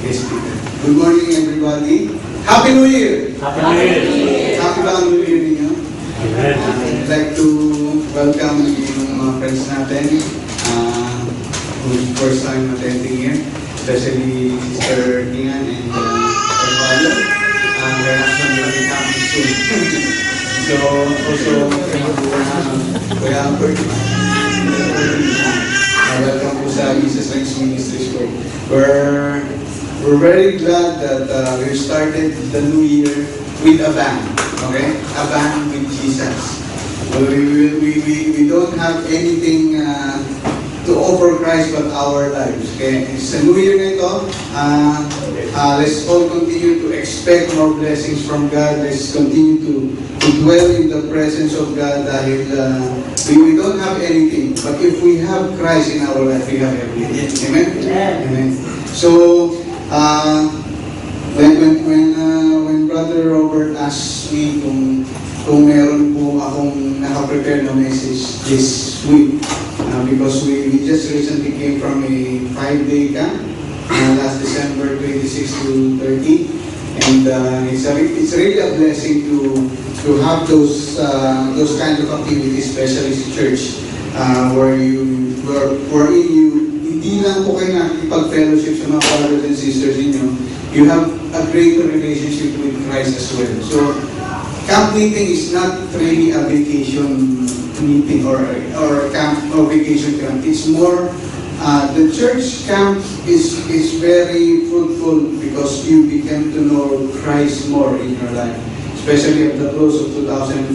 Yes, Peter. Good morning, everybody. Happy New Year! Happy New Year! Happy ba ang New Year ninyo? Amen. I'd like to welcome yung mga friends natin who's first time attending here, especially Sister Kian and her father. Her husband will be coming soon. So, also, Kuya Albert, welcome po sa Jesus Reigns Ministries po. We're very glad that we started the new year with a bang, okay? A bang with Jesus. We don't have anything to offer Christ but our lives. Okay? Sa new year na ito, let's all continue to expect more blessings from God. Let's continue to dwell in the presence of God dahil we don't have anything. But if we have Christ in our life, we have everything. Amen? Amen. So, when Brother Robert asked me kung meron po akong nakaprepare na message this week, because we just recently came from a 5-day camp last December 26 to 30, and it's really a blessing to have those kind of activities, especially sa church, wherein you hindi lang po kayo nakikipag-fellowship sa mga brothers and sisters inyo, you have a greater relationship with Christ as well. So, camp meeting is not really a vacation meeting or camp or vacation camp. It's more, the church camp is very fruitful because you begin to know Christ more in your life. Especially at the close of 2014,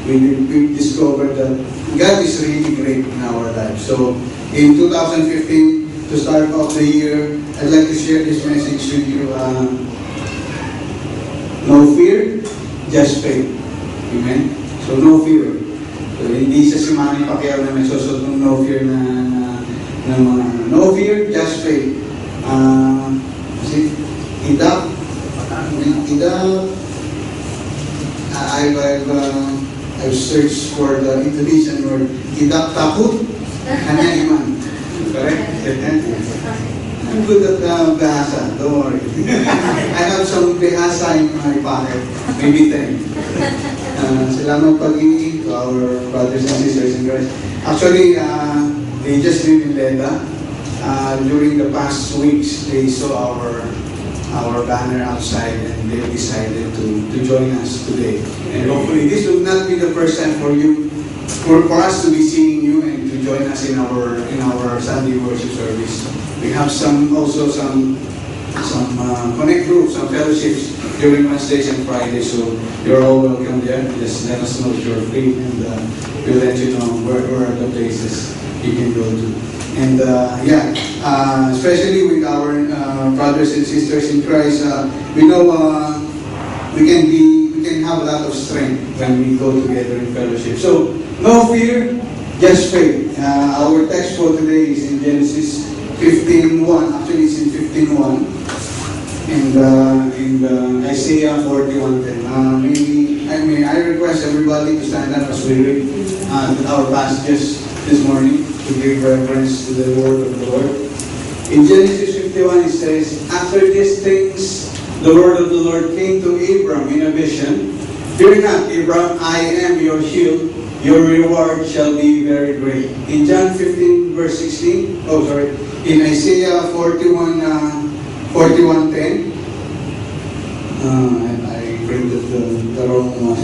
we discovered that God is really great in our lives. So, in 2015, to start off the year, I'd like to share this message with you. No fear, just faith. Amen? So, no fear. So, hindi siya si Manny Pacquiao na may susod ng no fear na mga no fear, just faith. I've searched for the Indonesian word. Tidak takut, hanya iman. Correct? I'm good at bahasa. Don't worry. I have some bahasa in my pocket. Maybe 10. Salamat pag-ibig to our brothers and sisters in Christ. Actually, they just live in Leda. During the past weeks, they saw our banner outside and they decided to join us today. And hopefully this will not be the first time for us to be seeing you and to join us in our Sunday worship service. We have some connect groups, some fellowships during Wednesdays and Fridays, so you're all welcome there. Just let us know if you're free, and we'll let you know where are the places you can go to. And especially with our brothers and sisters in Christ, we know we can have a lot of strength when we go together in fellowship. So, no fear, just faith. Our text for today is in Genesis 15:1. Actually, it's in 15:1, and in Isaiah 41:10. I request everybody to stand up as we read our passages this morning to give reference to the word of the Lord. In Genesis 51, it says, "After these things, the word of the Lord came to Abram in a vision. Fear not, Abram, I am your shield. Your reward shall be very great." In John 15, verse 16, in Isaiah 41:10, and I printed the wrong one.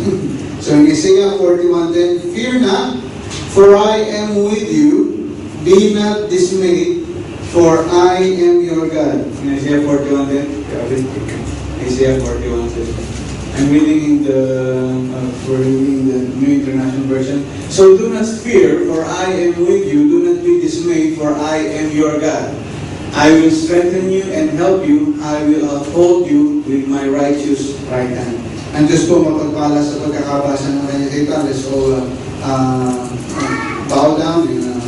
So in Isaiah 41:10, "Fear not, for I am with you. Be not dismayed, for I am your God." In Isaiah 41:10, Isaiah 41:10. I'm reading we're reading the New International Version. "So do not fear, for I am with you. Do not be dismayed, for I am your God. I will strengthen you and help you. I will uphold you with my righteous right hand." And Diyos po mapagpala sa pagkakabasa ng kanyang salita. Let's all bow down and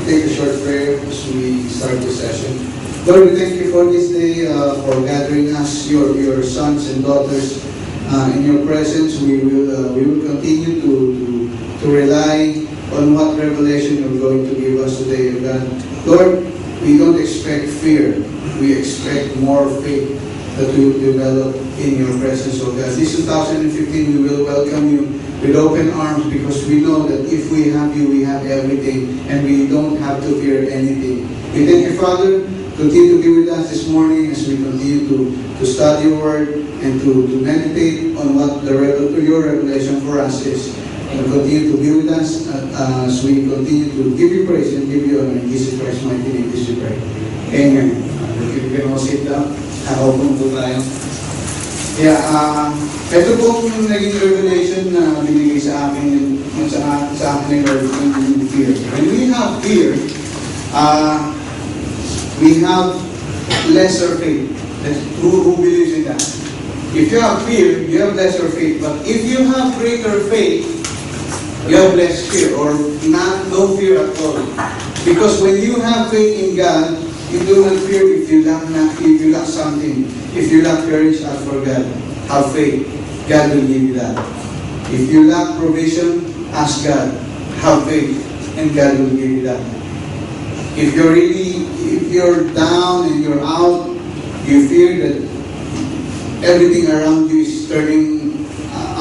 take a short prayer as we start this session. Lord, we thank you for this day, for gathering us, your sons and daughters, in your presence. We will continue to rely on what revelation you're going to give us today, God. Lord, we don't expect fear. We expect more faith that will develop in your presence, O God. This 2015, we will welcome you with open arms because we know that if we have you, we have everything and we don't have to fear anything. We thank you, Father. Continue to be with us this morning as we continue to study your word and to meditate on what your revelation for us is. And continue to be with us as we continue to give you praise and give you honor. In Jesus Christ's mighty name, this we pray. Amen. You can all sit down. Nakaupo po tayo. Ito po yung naging revelation na binigay sa akin sa akin ng Lord in fear. When we have fear, we have lesser faith. Who believes in that? If you have fear, you have lesser faith. But if you have greater faith, you have less fear or no fear at all. Because when you have faith in God, you do not fear if you lack something. If you lack courage, ask for God. Have faith. God will give you that. If you lack provision, ask God. Have faith, and God will give you that. If you're down and you're out, you fear that everything around you is turning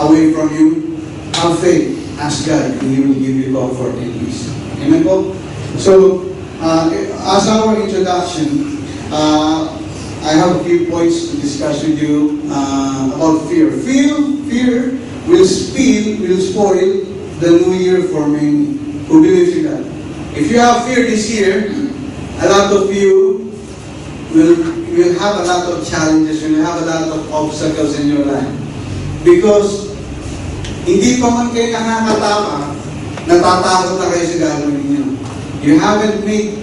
away from you, have faith. Ask God, and He will give you comfort and peace. Amen po? So, as our introduction, I have a few points to discuss with you about fear. Fear will spoil the new year for many who believes in that. If you have fear this year, a lot of you will have a lot of challenges, will have a lot of obstacles in your life. Because hindi pa man kayo nakakatama, natatakot na kayo sa gagawin niyo. You haven't made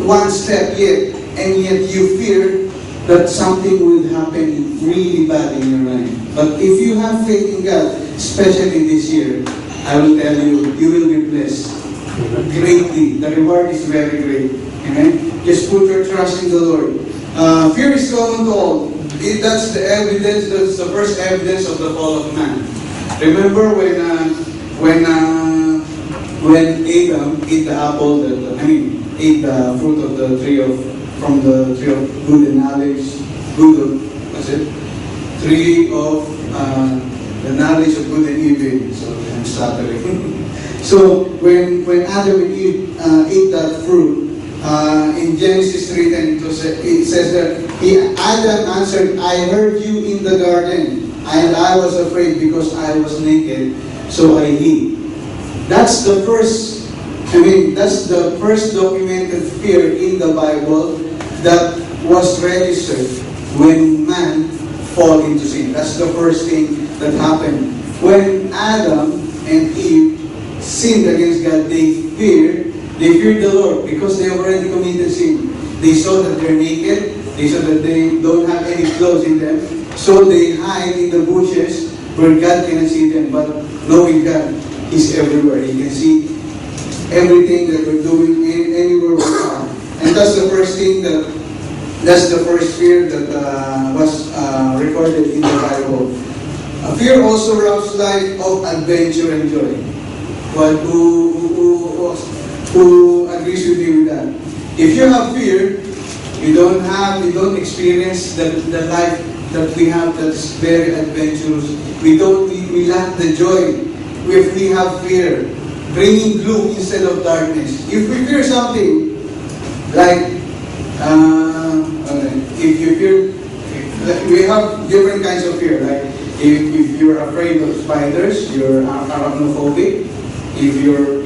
one step yet, and yet you fear that something will happen really bad in your life. But if you have faith in God, especially this year, I will tell you, you will be blessed greatly. The reward is very great. Amen? Just put your trust in the Lord. Fear is common to all. That's the evidence, that's the first evidence of the fall of man. Remember when Adam ate the apple, ate the fruit of the tree from the tree of good and knowledge, tree of the knowledge of good and evil. So I'm stuttering. So when Adam and Eve ate that fruit, in Genesis 3:10 it says that Adam answered, "I heard you in the garden, and I was afraid because I was naked, so I hid." That's the first documented fear in the Bible that was registered when man fall into sin. That's the first thing that happened. When Adam and Eve sinned against God, they feared the Lord because they already committed sin. They saw that they're naked, they saw that they don't have any clothes in them, so they hide in the bushes where God cannot see them. But knowing God, He's everywhere. He can see everything that we're doing anywhere we are. And that's the first fear that was recorded in the Bible. Fear also robs life of adventure and joy. But who agrees with you with that? If you have fear, you don't experience the life that we have that's very adventurous. We lack the joy if we have fear, bringing gloom instead of darkness. If we fear something, like if you fear, we have different kinds of fear. Like if you're afraid of spiders, you're arachnophobic. If you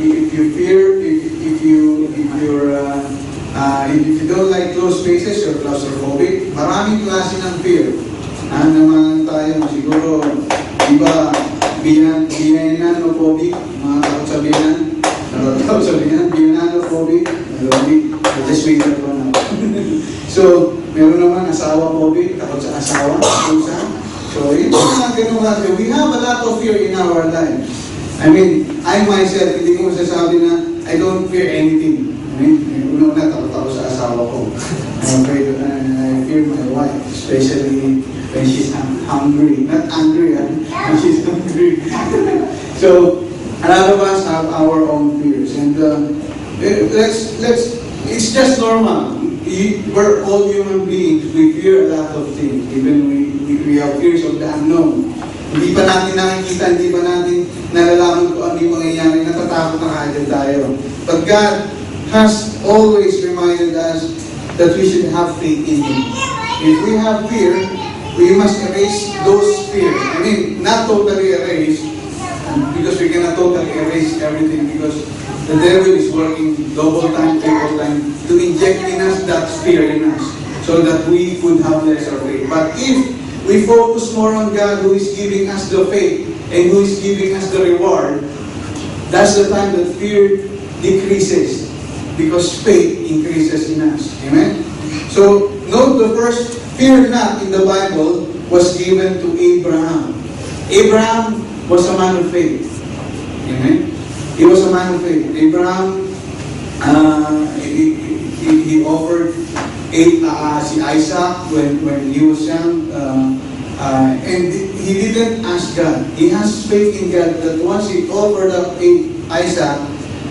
don't like closed spaces, you're claustrophobic. Maraming klase ng fear. Ano naman tayo, siguro, iba, biyananophobic, mga takot sa biyananophobic, just wait that one out. So, meron naman asawa-phobic, takot sa asawa, pusa. So, yun mga ganun natin. We have a lot of fear in our life. I myself, hindi ko masasabi na I don't fear anything. Una takot sa asawa ko. I'm afraid, I fear my wife, especially when she's hungry. Not angry, when she's hungry. So, a lot of us have our own fears. And it's just normal. we're all human beings. We fear a lot of things. Even we have fears of the unknown. Hindi pa natin nakikita, hindi pa natin nalalaman kung ano yung mangyayari. Natatakot na kaagad tayo. But God has always reminded us that we should have faith in Him. If we have fear, we must erase those fears. I mean, not totally erase, because we cannot totally erase everything, because the devil is working double time, triple time to inject in us that fear in us, so that we could have lesser faith. But if we focus more on God, who is giving us the faith and who is giving us the reward, that's the time that fear decreases, because faith increases in us. Amen? So, note the first fear not in the Bible was given to Abraham. Abraham was a man of faith. Amen? He was a man of faith. Abraham, he offered si Isaac when he was young, and he didn't ask God. He has faith in God that once he offered up Isaac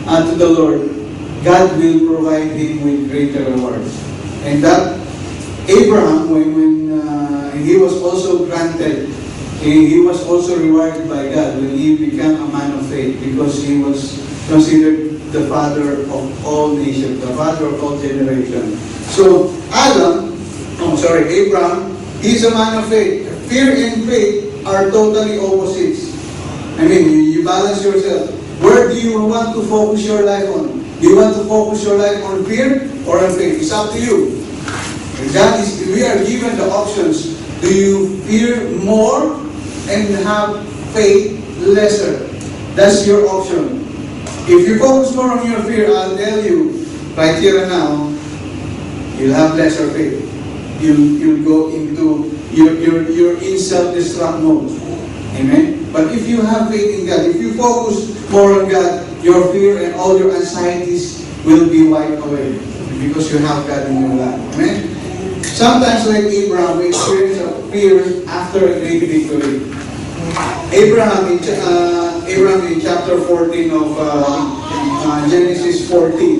to the Lord, God will provide him with greater rewards. And that Abraham, when he was also granted, he was also rewarded by God when he became a man of faith, because he was considered the father of all nations, the father of all generations. So Abraham, he's a man of faith. Fear and faith are totally opposites. I mean, you balance yourself. Where do you want to focus your life on? Do you want to focus your life on fear or on faith? It's up to you. We are given the options. Do you fear more and have faith lesser? That's your option. If you focus more on your fear, I'll tell you, right here and now, you'll have lesser faith. You'll go into, you're in self-destruct mode. Amen? But if you have faith in God, if you focus more on God, your fear and all your anxieties will be wiped away, because you have God in your life. Amen? Sometimes, like Abraham, we experience a fear after a great victory. Abraham in chapter 14 of Genesis 14,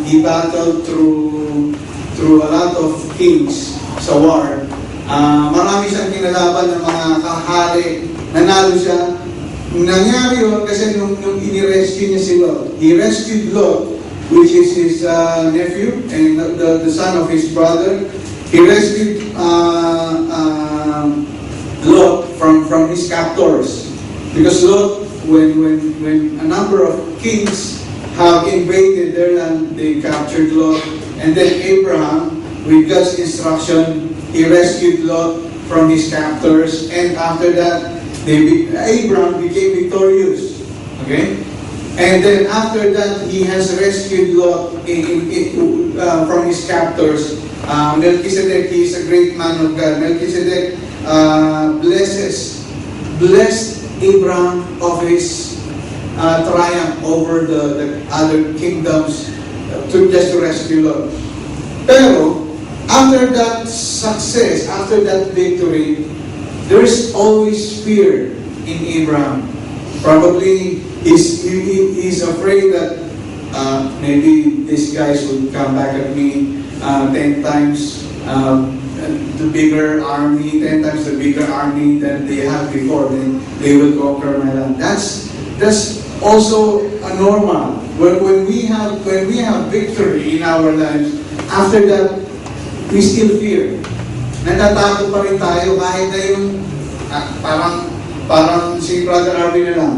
he battled through a lot of kings sa war. Marami siyang kinalaban ng mga kahari. Nanalo siya. Nangyari yun kasi nung ini-rescue niya si Lot. He rescued Lot, which is his nephew and the son of his brother. He rescued Lot from his captors. Because Lot, when a number of kings have invaded their land, they captured Lot. And then Abraham, with God's instruction, he rescued Lot from his captors. And after that, Abraham became victorious. Okay? And then after that, he has rescued Lot from his captors. Melchizedek, he is a great man of God. Melchizedek blessed Abraham of his triumph over the other kingdoms just to rescue Lot. Pero, after that success, after that victory, there is always fear in Abraham. Probably he's afraid that maybe these guys will come back at me 10 times the bigger army, 10 times the bigger army than they had before. Then they will conquer my land. That's also a normal. When we have victory in our lives, after that we still fear. Natatakot pa rin tayo kahit na yung parang si Brother Arvin na lang.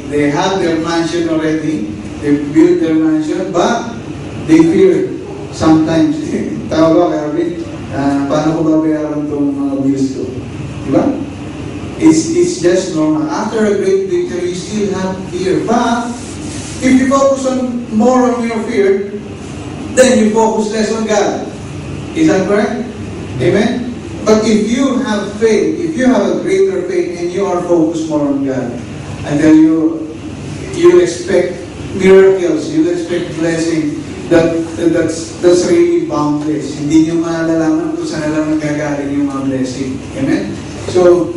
They have their mansion already. They built their mansion, but they fear sometimes. Tawag ba, Arvin? Paano ko babayaran itong mga bills ko? Diba? It's just normal. After a great victory, you still have fear. But if you focus more on your fear, then you focus less on God. Is that correct? Amen? But if you have faith, if you have a greater faith and you are focused more on God, and then you'll expect miracles, you'll expect blessing, that's really boundless. Hindi nyo malalaman kung saan lang nagkagaling yung mga blessing. Amen? So,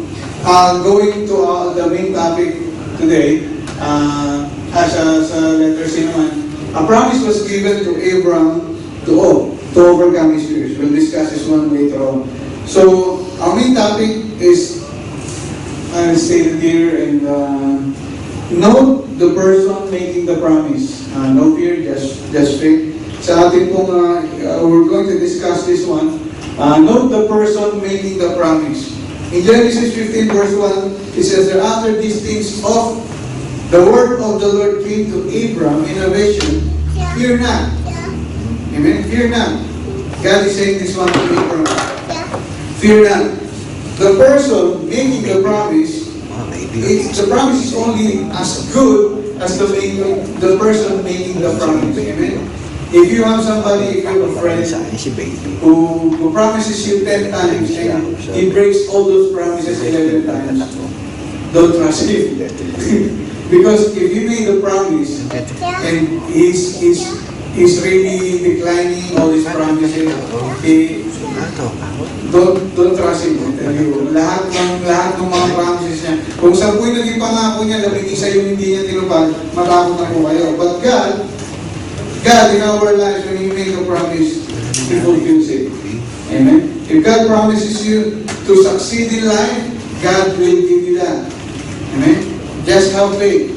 going to the main topic today, sa letter C naman, a promise was given to Abraham to overcome his fears. We'll discuss this one later on. So, our main topic is, stated here, and note the person making the promise. No fear, just faith. Sa atin pong, we're going to discuss this one. Note the person making the promise. In Genesis 15 verse 1, it says that after these things of the word of the Lord came to Abram in a vision, fear not. Amen? Fear not. God is saying this one to Abram. Fear not. The person making the promise, the promise is only as good as the person making the promise. Amen? If you have somebody, if you have a friend who promises you 10 times and he breaks all those promises 11 times, don't trust him. Because if you made a promise and he's really declining all his promises, don't trust him. I tell you, lahat ng mga promises niya. Kung 10 naging pangako niya, 11 yung hindi niya tinupad, matakot na po kayo. But God, in our lives, when He makes a promise, He fulfills it. Amen? If God promises you to succeed in life, God will give you that. Amen? Just have faith.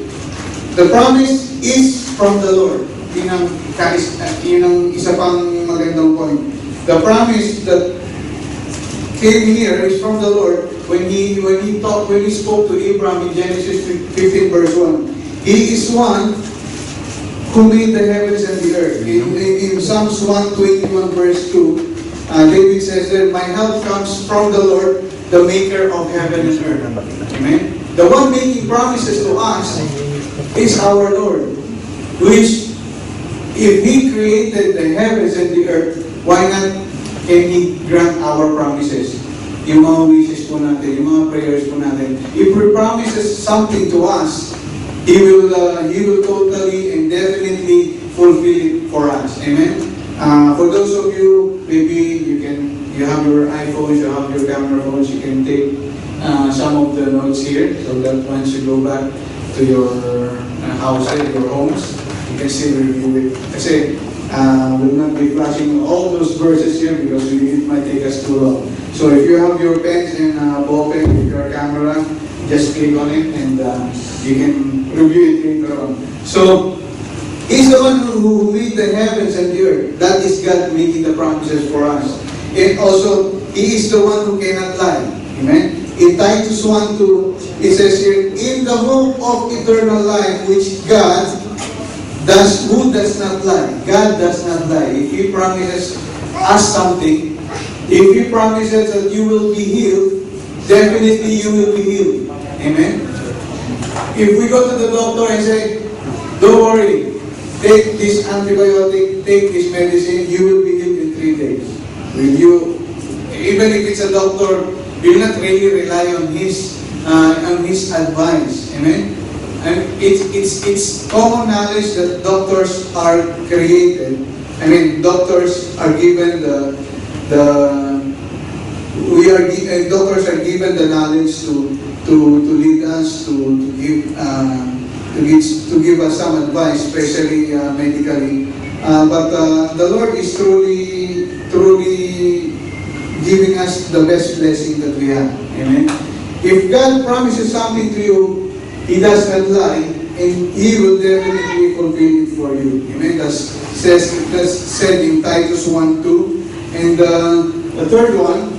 The promise is from the Lord. Yun ang isa pang magandang point. The promise that came here is from the Lord when He spoke to Abraham in Genesis 15 verse 1. He is one who made the heavens and the earth. In Psalms 121 verse 2, David says that my help comes from the Lord, the maker of heaven and earth. Amen? The one making promises to us is our Lord, which if He created the heavens and the earth, why not can He grant our promises? Yung mga wishes po natin, yung mga prayers po natin. If He promises something to us, He will totally and definitely fulfill it for us. Amen? For those of you, maybe you have your iPhones, you have your camera phones, you can take some of the notes here, so that once you go back to your houses, your homes, you can still review it. Kasi we'll not be flashing all those verses here because it might take us too long. So if you have your pens and ball pen with your camera, just click on it and you can review it later on. So, He's the one who made the heavens and the earth. That is God making the promises for us. And also, He is the one who cannot lie. Amen? In Titus 1:2, it says here, in the hope of eternal life, which God who does not lie. God does not lie. If He promises us something, if He promises that you will be healed, definitely you will be healed. Amen? If we go to the doctor and say, don't worry, take this antibiotic, take this medicine, you will be healed in 3 days. Will you, even if it's a doctor, you will not really rely on his advice. Amen? And it's common knowledge that doctors are created. I mean, doctors are given doctors are given the knowledge to lead us, to give us some advice, especially medically. But the Lord is truly giving us the best blessing that we have. Amen. If God promises something to you, He does not lie, and He will definitely fulfill it for you. Amen. That's said in Titus 1:2. And the third one,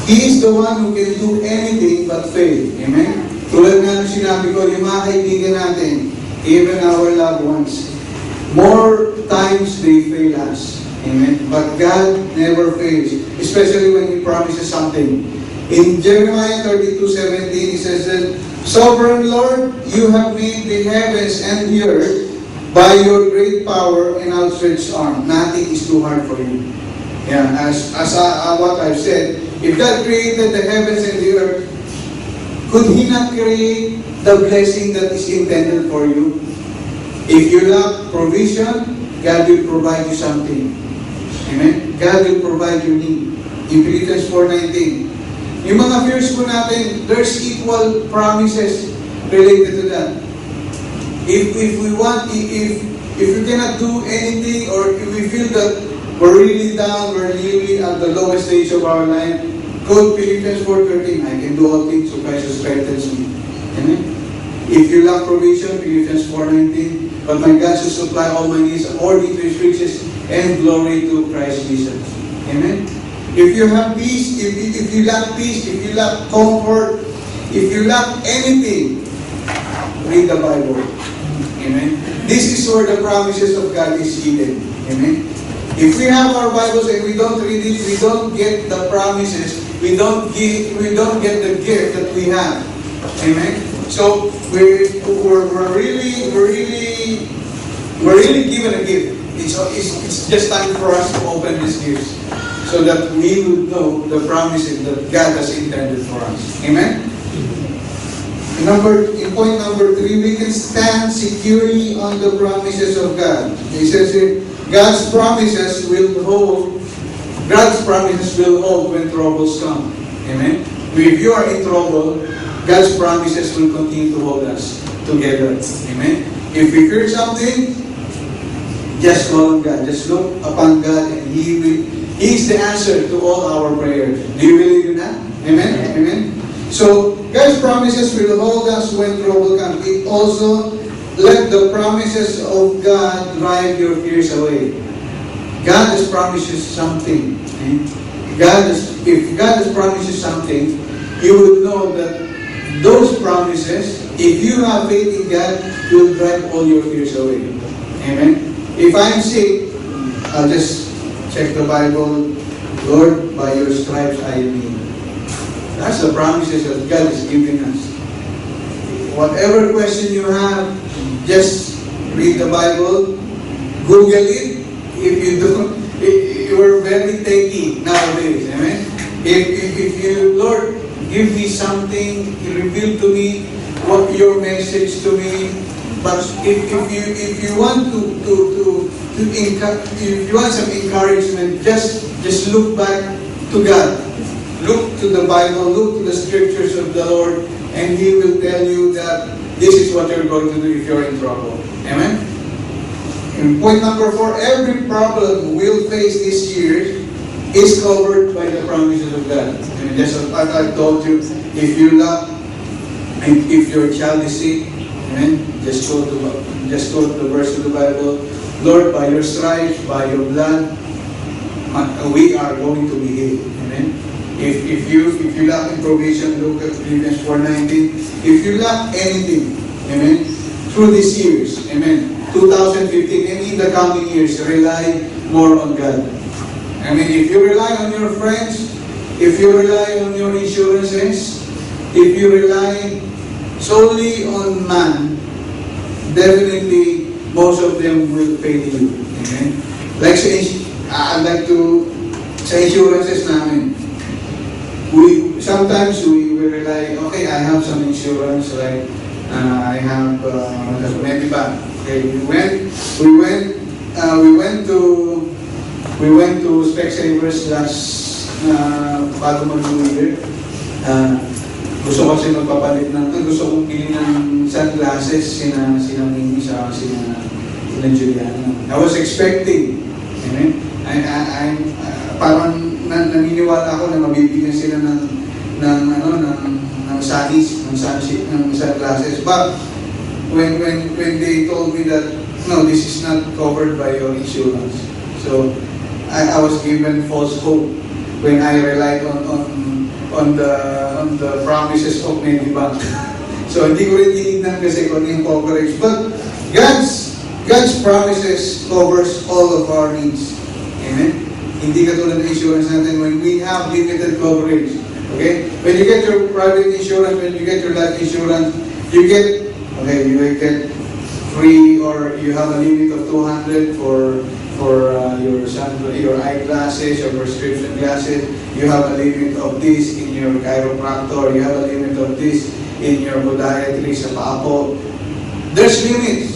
He is the one who can do anything but fail. Amen? Tulad nga nung sinabi ko, yung mga kaibigan natin, even our loved ones, more times they fail us. Amen? But God never fails, especially when He promises something. In Jeremiah 32:17, He says that, Sovereign Lord, you have made the heavens and the earth by your great power and outstretched arm. Nothing is too hard for you. Yeah, as what I've said, if God created the heavens and the earth, could He not create the blessing that is intended for you? If you lack provision, God will provide you something. Amen? God will provide your need. In Philippians 4:19, yung mga fears po natin, there's equal promises related to that. If if you cannot do anything, or if we feel that we're really down, we're really at the lowest stage of our life, go to Philippians 4:13. I can do all things through Christ who strengthens me. Amen? If you lack provision, Philippians 4:19. But my God shall supply all my needs according to His riches and glory to Christ Jesus. Amen? If you have peace, if you lack peace, if you lack comfort, if you lack anything, read the Bible. Amen? This is where the promises of God is hidden. Amen? If we have our Bibles and we don't read it, we don't get the promises, we don't get the gift that we have. Amen? So we're really given a gift. It's just time for us to open these gifts so that we would know the promises that God has intended for us. Amen? In point number 3, we can stand securely on the promises of God. He says here, God's promises will hold when troubles come. Amen? If you are in trouble, God's promises will continue to hold us together. Amen? If we fear something, just call on God. Just look upon God, and He is the answer to all our prayers. Do you believe in that? Amen? Amen? So, God's promises will hold us when trouble comes. It also let the promises of God drive your fears away. God has promised you something. If God has promised you something, you will know that those promises, if you have faith in God, will drive all your fears away. Amen? If I'm sick, I'll just check the Bible. Lord, by your stripes I am healed. That's the promises that God is giving us. Whatever question you have, just read the Bible, Google it. If you don't, you're very techy nowadays. Amen? If you, Lord, give me something, reveal to me what your message to me. But if you want if you want some encouragement, just look back to God. Look to the Bible, look to the scriptures of the Lord, and He will tell you that this is what you're going to do if you're in trouble. Amen? And point number 4, every problem we'll face this year is covered by the promises of God. And just as I told you, if you lack, and if your child is sick, amen, just go to the verse of the Bible. Lord, by your stripes, by your blood, we are going to be healed. Amen. If you lack in provision, look at Philippians 4:19. If you lack anything, amen, through these years, amen, 2015 and in the coming years, rely more on God. I mean, if you rely on your friends, if you rely on your insurances, if you rely solely on man, definitely most of them will fail you. Amen? Like I'd like to, sa insurances namin, sometimes we rely, okay, I have some insurance, like I have Medibank. Okay, we went to Specsavers last bago mag-New Year. Gusto ko kasi magpapalit gusto kong bilhin ng sunglasses sina Mimi sa sina Juliana. I was expecting, amen? Parang naniniwala ako na mabibigyan sila ng sunglasses. But when they told me that no, this is not covered by your insurance, so I was given false hope when I relied on the promises of Medibank. So hindi ko rin tinignan kasi kung yung coverage. But God's promises covers all of our needs. Amen? Hindi katulad ng insurance natin when we have limited coverage. Okay? When you get your private insurance, when you get your life insurance, you get free, or you have a limit of 200 for your eyeglasses, your prescription glasses. You have a limit of this in your chiropractor. You have a limit of this in your podiatry sa paapo. There's limits.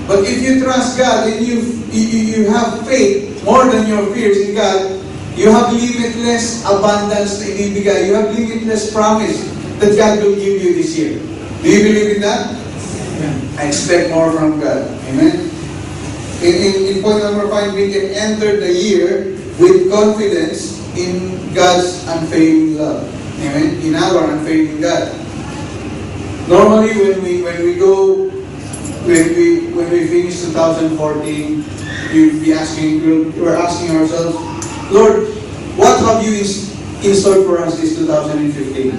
But if you trust God and you have faith more than your fears in God, you have limitless abundance na ibibigay. You have limitless promise that God will give you this year. Do you believe in that? I expect more from God. Amen? In point number 5, we can enter the year with confidence in God's unfailing love. Amen? In our unfailing God. Normally, when we finish 2014, we're asking ourselves, Lord, what have you in store for us this 2015?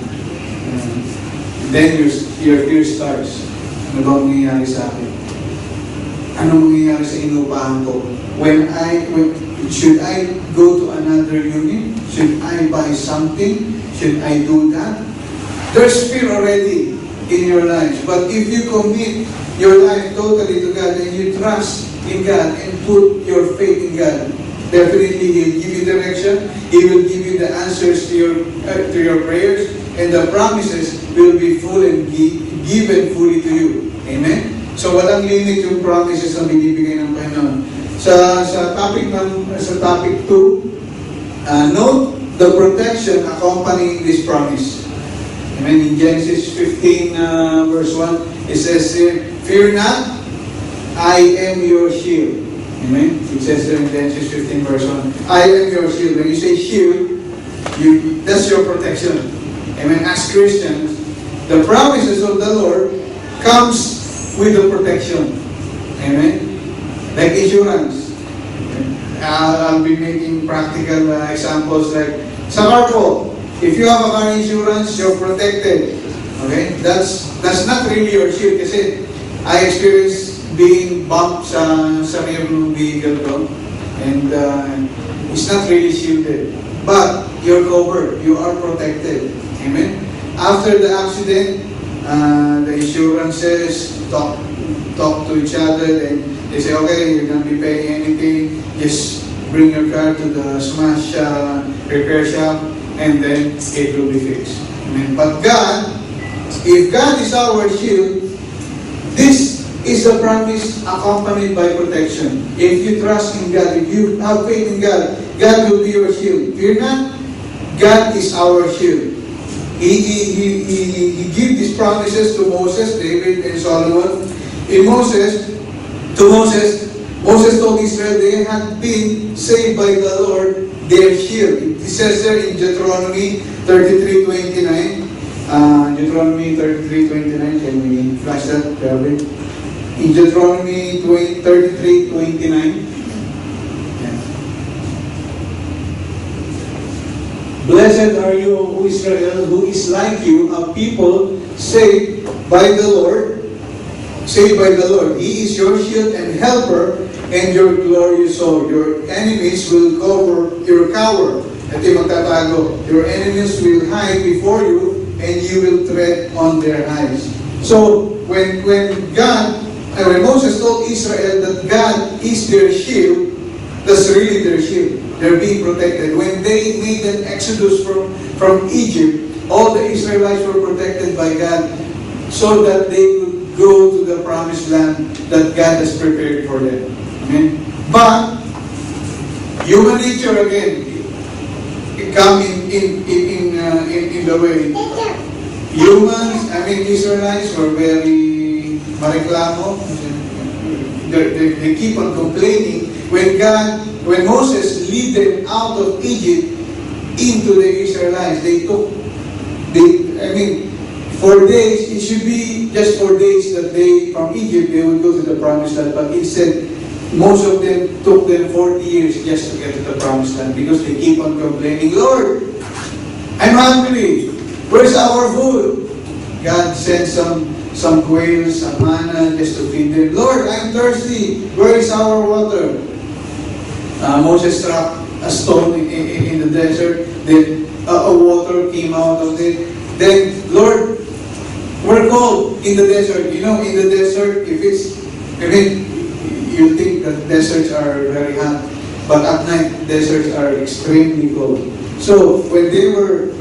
Then your fear starts. Ano ba mangyayari sa akin? Ano mangyayari sa inupahan ko? Should I go to another unit? Should I buy something? Should I do that? There's fear already in your life. But if you commit your life totally to God and you trust in God and put your faith in God, definitely He'll give you direction. He will give you the answers to your prayers, and the promises will be full and given fully to you. Amen? So walang limit yung promises na binibigay ng Panginoon. Sa topic 2, note the protection accompanying this promise. Amen. In Genesis 15 verse 1, it says here, "Fear not, I am your shield." Amen. It says there in Genesis 15 verse 1, "I am your shield." When you say shield, that's your protection. Amen. As Christians, the promises of the Lord comes with the protection. Amen. Like insurance. I'll be making practical examples like sa car po. If you have a car insurance, you're protected. Okay? That's not really your shield kasi I experienced being bumped sa rear ng vehicle ko, and it's not really shielded. But you're covered. You are protected. Amen? After the accident, the insurances talk to each other, and they say, okay, you're going to be paying anything, just bring your car to the smash repair shop, and then it will be fixed. Amen. But God, if God is our shield, this is a promise accompanied by protection. If you trust in God, if you have faith in God, God will be your shield. Fear not, God is our shield. He gave these promises to Moses, David, and Solomon. Moses told Israel they had been saved by the Lord, their shield. It says there in Deuteronomy 33:29. Deuteronomy 33:29. Can we flash that, Calvin? In Deuteronomy 33:29. Blessed are you, O Israel, who is like you, a people saved by the Lord. Saved by the Lord. He is your shield and helper and your glorious sword. Your enemies will cower. Ito yung magtatago. Your enemies will hide before you and you will tread on their eyes. So, when Moses told Israel that God is their shield, that's really their shield. They're being protected. When they made an exodus from Egypt, all the Israelites were protected by God so that they would go to the promised land that God has prepared for them. Amen. But human nature again come in the way. Israelites were very mareklamo. They keep on complaining. When Moses led them out of Egypt into the Israelites, 4 days, it should be just 4 days that from Egypt, they would go to the promised land. But instead, most of them took them 40 years just to get to the promised land because they keep on complaining, Lord, I'm hungry. Where's our food? God sent some quails, some manna just to feed them. Lord, I'm thirsty. Where is our water? Moses struck a stone in the desert. Then water came out of it. Then, Lord, we're cold in the desert. You know, in the desert, you think that deserts are very hot, but at night, deserts are extremely cold. So, when they were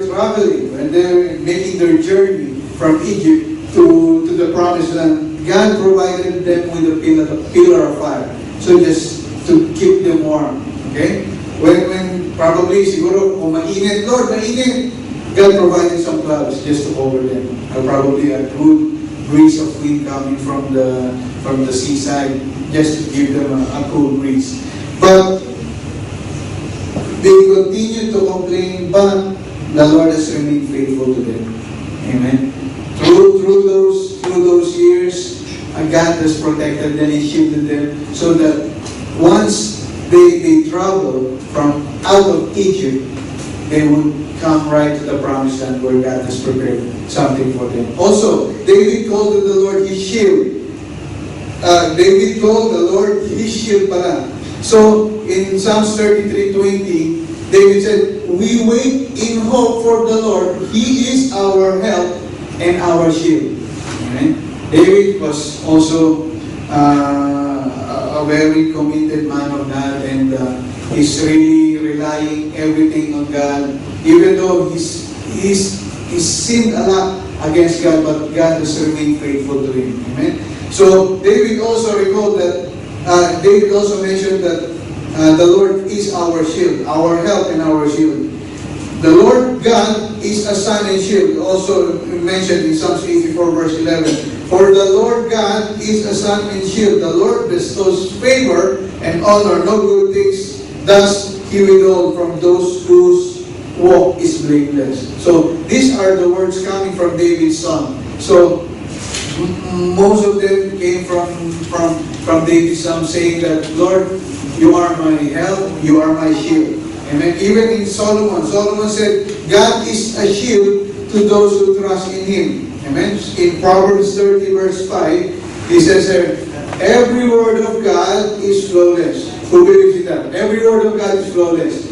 traveling, when they were making their journey from Egypt to the promised land, God provided them with a pillar of fire. So, just to keep them warm. Okay? When probably, siguro, kung mainit, Lord, mainit, God provided some clouds just to cover them. Or probably a good breeze of wind coming from the seaside just to give them a cool breeze. But they continue to complain, but the Lord has remained faithful to them. Amen. Through those years, God has protected them and shielded them, so that once they travel from out of Egypt, they would come right to the promised land where God has prepared something for them. Also, David called the Lord his shield. David called the Lord his shield pala. So, in Psalms 33:20, David said, "We wait in hope for the Lord. He is our help and our shield." Amen. David was also a very committed man of God, and he's really relying everything on God, even though he's sinned a lot against God, but God has remained faithful to him. Amen. So David also recalled that David also mentioned that the Lord is our shield, our help and our shield. The Lord God is a sun and shield. Also mentioned in Psalms 84 verse 11. For the Lord God is a sun and shield. The Lord bestows favor and honor. No good things does He withhold from those whose walk is blameless. So these are the words coming from David's psalm. So most of them came from David's psalm, saying that, Lord, you are my help, you are my shield. Amen. Even in Solomon said, God is a shield to those who trust in Him. Amen. In Proverbs 30 verse 5, he says there, every word of God is flawless. Who believes in that? Every word of God is flawless.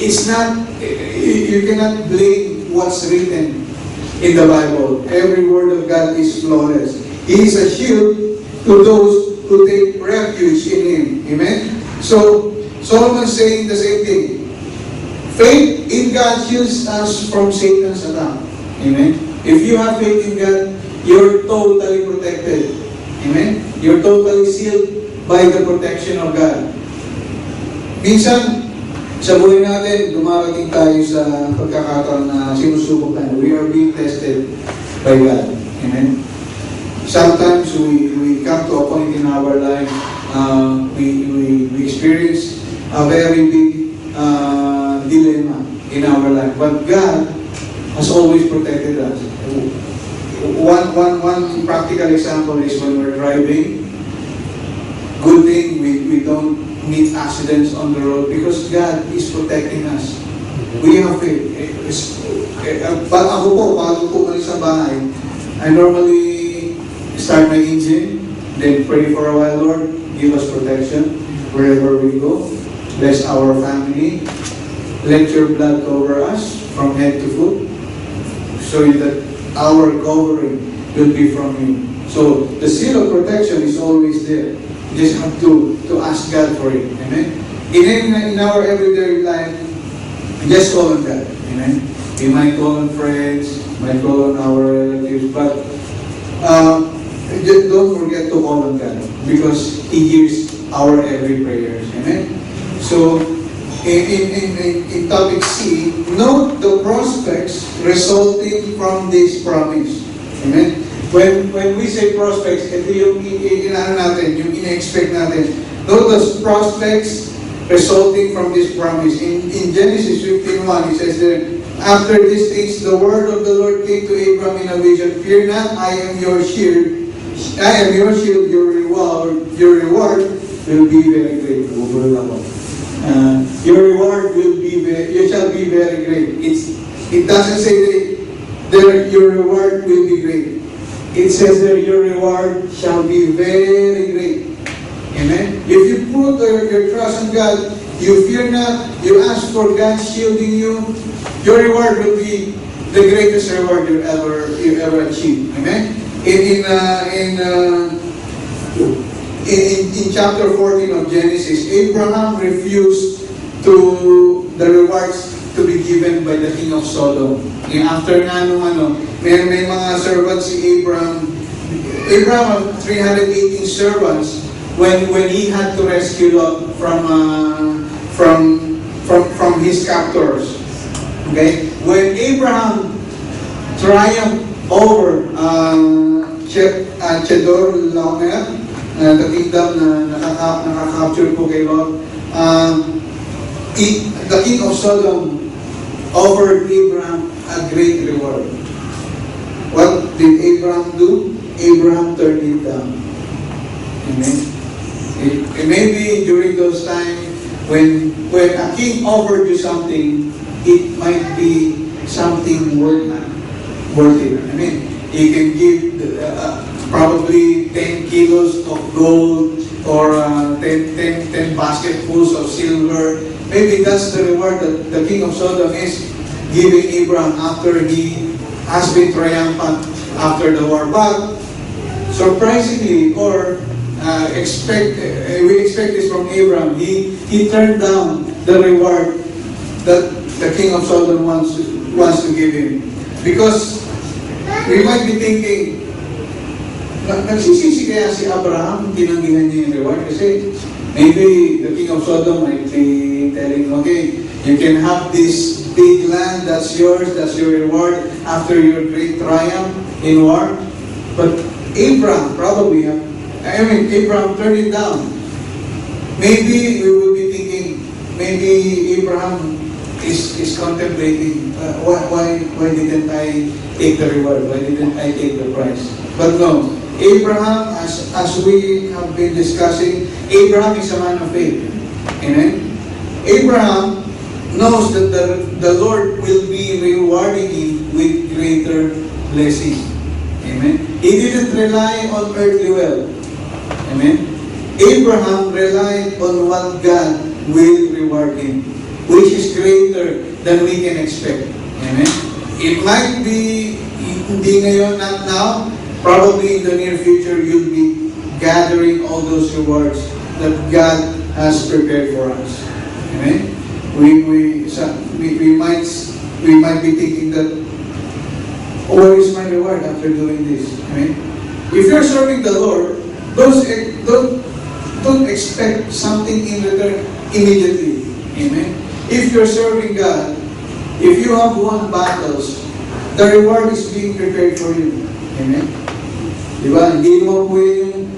It's not, you cannot blame what's written in the Bible. Every word of God is flawless. He is a shield to those who take refuge in Him. Amen. So, Solomon is saying the same thing. Faith in God shields us from Satan's attack. Amen. If you have faith in God, you're totally protected. Amen. You're totally sealed by the protection of God. Minsan, sa buhay natin, dumarating tayo sa pagkakataon na sinusubok tayo. We are being tested by God. Amen. Sometimes we come to a point in our life, we experience a very big dilemma in our life. But God has always protected us. One practical example is when we're driving. Good thing we don't meet accidents on the road because God is protecting us. We have faith. Ako po, bago po umalis sa bahay, I normally start my engine, then pray for a while, Lord, give us protection wherever we go. Bless our family. Let your blood cover us from head to foot, so that our covering will be from you. So the seal of protection is always there. You just have to ask God for it. Amen. In our everyday life, just call on God. Amen. We might call on friends, might call on our relatives, but just don't forget to call on God, because He hears our every prayers. Amen. So in topic C, note the prospects resulting from this promise. Amen. When we say prospects, ito yung ina-expect natin. Note the prospects resulting from this promise. In Genesis 15:1, it says there, after these things, the word of the Lord came to Abram in a vision. Fear not, I am your shield. I am your shield, your reward will be very great. Your reward will be you shall be very great. It doesn't say that your reward will be great. It says that your reward shall be very great. Amen. If you put your trust in God, you fear not, you ask for God shielding you, your reward will be the greatest reward you ever achieve. Amen. In chapter 14 of Genesis, Abraham refused to the rewards to be given by the king of Sodom. After nga may mga servants si Abraham. Abraham had 318 servants when he had to rescue Lot from his captors. Okay? When Abraham triumphed over Chedorlaomer, the kingdom na nakaka-capture po kay Lord. The king of Sodom offered Abraham a great reward. What did Abraham do? Abraham turned it down. Amen. It may be during those times when a king offered you something, it might be something worth it. I mean, he can give probably 10 kilos of gold or 10 basketfuls of silver. Maybe that's the reward that the king of Sodom is giving Abraham after he has been triumphant after the war. But surprisingly, or we expect this from Abraham, he turned down the reward that the king of Sodom wants to give him. Because we might be thinking, nagsisisi kaya si Abraham, tinanggihan niya yung reward? Kasi maybe the king of Sodom might be telling, okay, you can have this big land, that's yours, that's your reward after your great triumph in war. But Abraham probably, Abraham turned it down. Maybe we will be thinking, maybe Abraham is contemplating, why didn't I take the reward? Why didn't I take the prize? But no, Abraham, as we have been discussing, Abraham is a man of faith. Amen? Abraham knows that the Lord will be rewarding him with greater blessing. Amen? He didn't rely on earthly wealth. Amen? Abraham relied on what God will reward him, which is greater than we can expect. Amen? It might be, hindi ngayon, not now, probably in the near future, you'll be gathering all those rewards that God has prepared for us. Amen? We might be thinking that, where is my reward after doing this? Amen? If you're serving the Lord, don't expect something in return immediately. Amen? If you're serving God, if you have won battles, the reward is being prepared for you. Amen? Diba? Hindi mo po yung,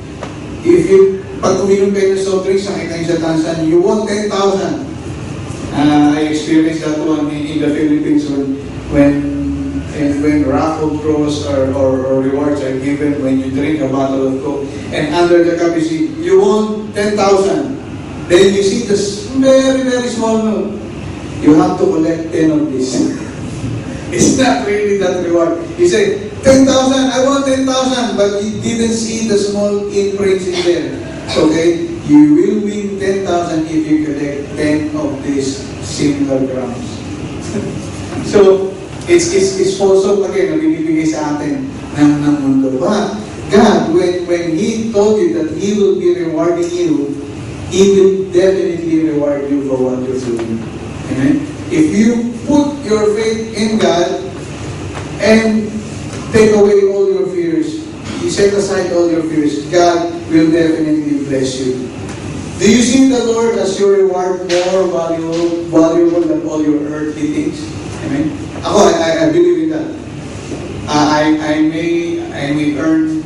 pag uminom kayo ng soft drinks, nakita kayo sa Tansan, you won 10,000. I experienced that one in the Philippines when raffle draws or rewards are given when you drink a bottle of Coke. And under the cup you won 10,000. Then you see this very, very small note. You have to collect 10 of this. It's not really that reward. He said, 10,000, I want 10,000, but you didn't see the small imprints in there. Okay? You will win 10,000 if you collect 10 of these similar grams. So, it's also, again, na binibigay sa atin ng mundo. But God, when He told you that He will be rewarding you, He will definitely reward you for what you're doing. Amen? If you put your faith in God and take away all your fears, you set aside all your fears, God will definitely bless you. Do you see the Lord as your reward more valuable than all your earthly things? Amen? I believe in that. I may earn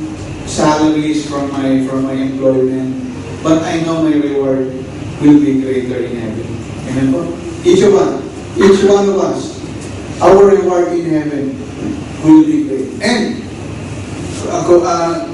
salaries from my employment, but I know my reward will be greater in heaven. Amen po? Each one of us, our reward in heaven will be great. And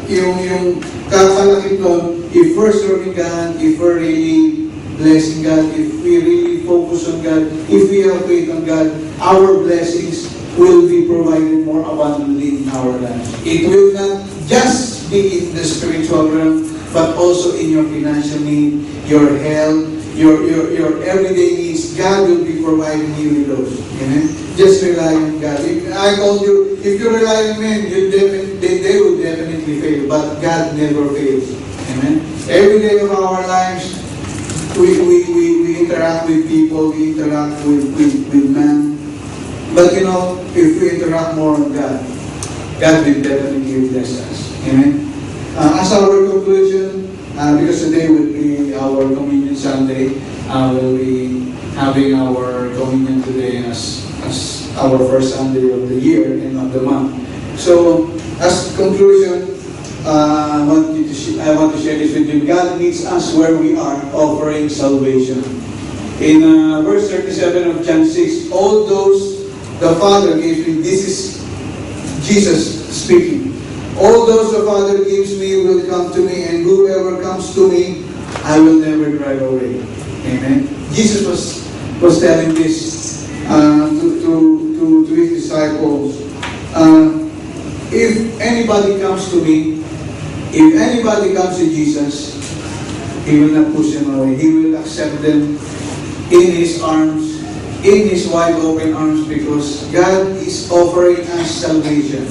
yung kakalakit nun, if we're serving God, if we're really blessing God, if we really focus on God, if we have faith on God, our blessings will be provided more abundantly in our lives. It will not just be in the spiritual realm, but also in your financial need, your health, your everyday needs. God will be providing you with those. Amen? Just rely on God. I told you, if you rely on men, they will definitely fail. But God never fails. Amen? Every day of our lives, we interact with people, we interact with man. But if we interact more on God, God will definitely bless us. Amen? As our conclusion, because today will be our Communion Sunday, we'll be having our Communion today as our first Sunday of the year and of the month. So, as conclusion, I want to share this with you. God meets us where we are, offering salvation. In verse 37 of John 6, all those the Father gives me, this is Jesus speaking. All those the Father gives me will come to me, and whoever comes to me, I will never drive away. Amen. Jesus was telling this to his disciples. If anybody comes to me, if anybody comes to Jesus, He will not push them away. He will accept them in His arms, in His wide open arms, because God is offering us salvation.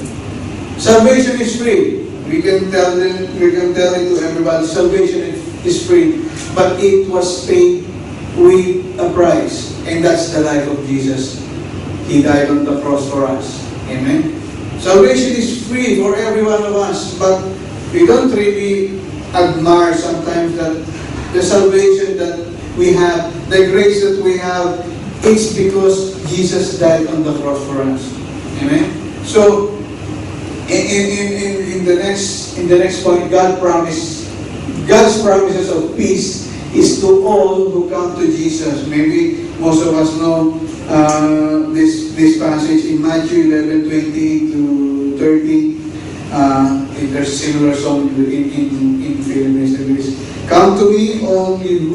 Salvation is free. We can tell it to everybody. Salvation is free, but it was paid with a price, and that's the life of Jesus. He died on the cross for us. Amen. Salvation is free for every one of us, but we don't really admire sometimes that the salvation that we have, the grace that we have, it's because Jesus died on the cross for us. Amen. So, in the next point, God's promises of peace is to all who come to Jesus. Maybe most of us know this passage in Matthew 11:20 to 30. There's a similar song in Philippines. Come to me, all you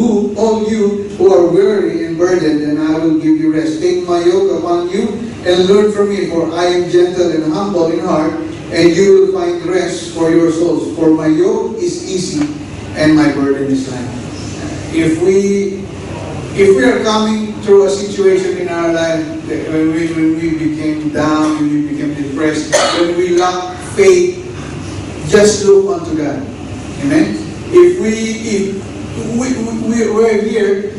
who are weary and burdened, and I will give you rest. Take my yoke upon you and learn from me, for I am gentle and humble in heart, and you will find rest for your souls. For my yoke is easy and my burden is light. If we are coming through a situation in our life when we became down, when we became depressed, when we lack faith, just look unto God. Amen. If we're here,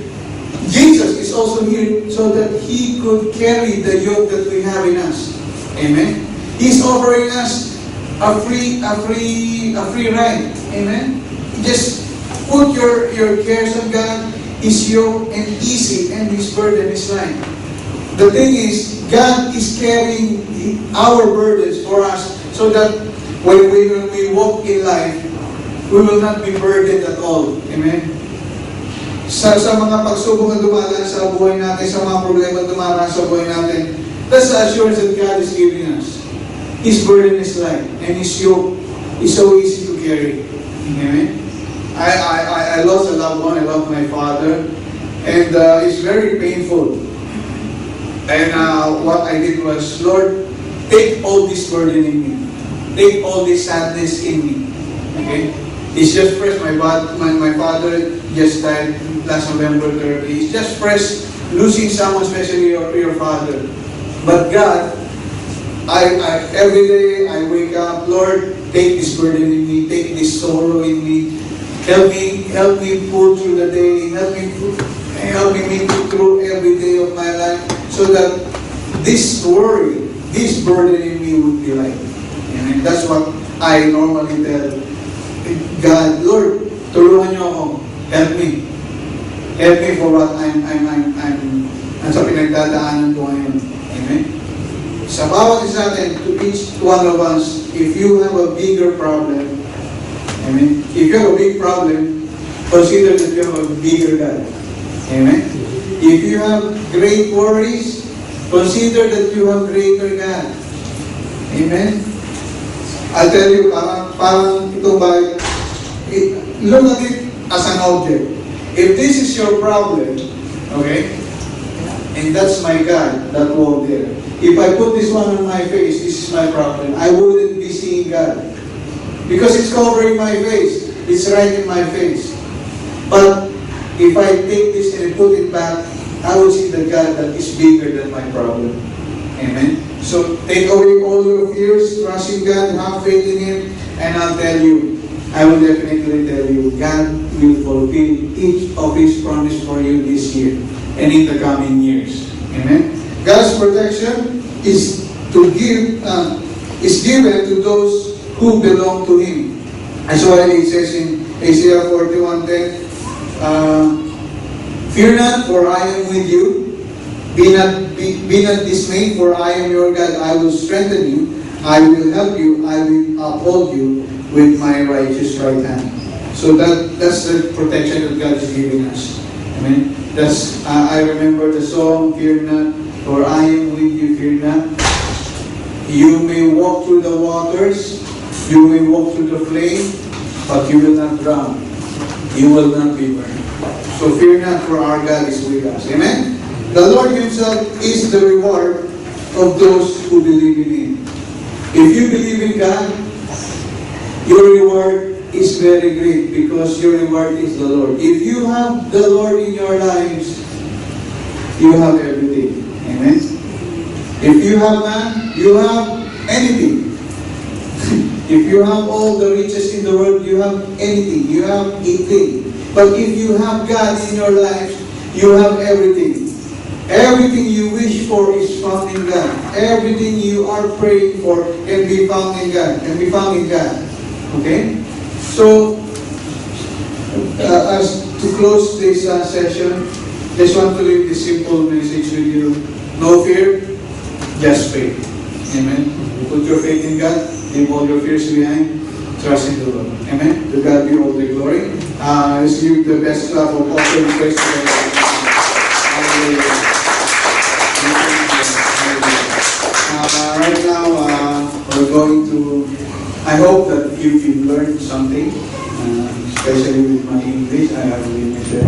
Jesus is also here so that He could carry the yoke that we have in us. Amen. He's offering us a free ride. Amen. Just put your cares on God. His yoke and easy, and His burden is light. The thing is, God is carrying our burdens for us so that when we walk in life, we will not be burdened at all. Amen? Sa mga pagsubok na dumadaan sa buhay natin, sa mga problema na dumadaan sa buhay natin, that's the assurance that God is giving us. His burden is light, and His yoke is so easy to carry. Amen? I lost a loved one. I lost my father, and it's very painful. And what I did was, Lord, take all this burden in me, take all this sadness in me. Okay, it's just fresh. My father just died last November 30. It's just fresh losing someone, especially your father. But God, I every day I wake up, Lord, take this burden in me, take this sorrow in me. Help me pull through the day. Help me make it through every day of my life, so that this worry, this burden in me would be light. And that's what I normally tell God. Lord, tulungan niyo ako. Help me. Help me for what I'm sa pinagdadaanan ko ngayon. Amen. Sa bawat isa natin, to each one of us, if you have a bigger problem, amen. If you have a big problem, consider that you have a bigger God. Amen. If you have great worries, consider that you have greater God. Amen. I'll tell you, parang ito ba, look at it as an object. If this is your problem, okay, and that's my God, that wall there. If I put this one on my face, this is my problem, I wouldn't be seeing God. Because it's covering my face. It's right in my face. But if I take this and put it back, I will see the God that is bigger than my problem. Amen? So take away all your fears, trust in God, have faith in Him, and I'll tell you, I will definitely tell you, God will fulfill each of His promise for you this year and in the coming years. Amen? God's protection is given to those who belong to Him. That's why it says in Isaiah 41:10, fear not, for I am with you. Be not dismayed, for I am your God. I will strengthen you. I will help you. I will uphold you with my righteous right hand. So that's the protection that God is giving us. Amen. That's I remember the song, "Fear not, for I am with you, fear not. You may walk through the waters, you may walk through the flame, but you will not drown. You will not be burned." So fear not, for our God is with us. Amen. The Lord Himself is the reward of those who believe in Him. If you believe in God, your reward is very great because your reward is the Lord. If you have the Lord in your lives, you have everything. Amen. If you have none, you have anything. If you have all the riches in the world, you have anything. You have a thing. But if you have God in your life, you have everything. Everything you wish for is found in God. Everything you are praying for can be found in God. Can be found in God. Okay? So, as to close this session, just want to leave this simple message with you. No fear, just faith. Amen. Put your faith in God. Leave all your fears behind. Trust in the Lord. Amen. To God be all the glory. Let's give the best clap of offering praise to God. Hallelujah. Right now, we're going to, I hope that you learned something, especially with my English. I have limited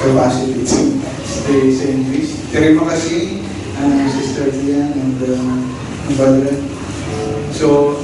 capacity to say English. Terima kasih, Sister Dian and Brother. So,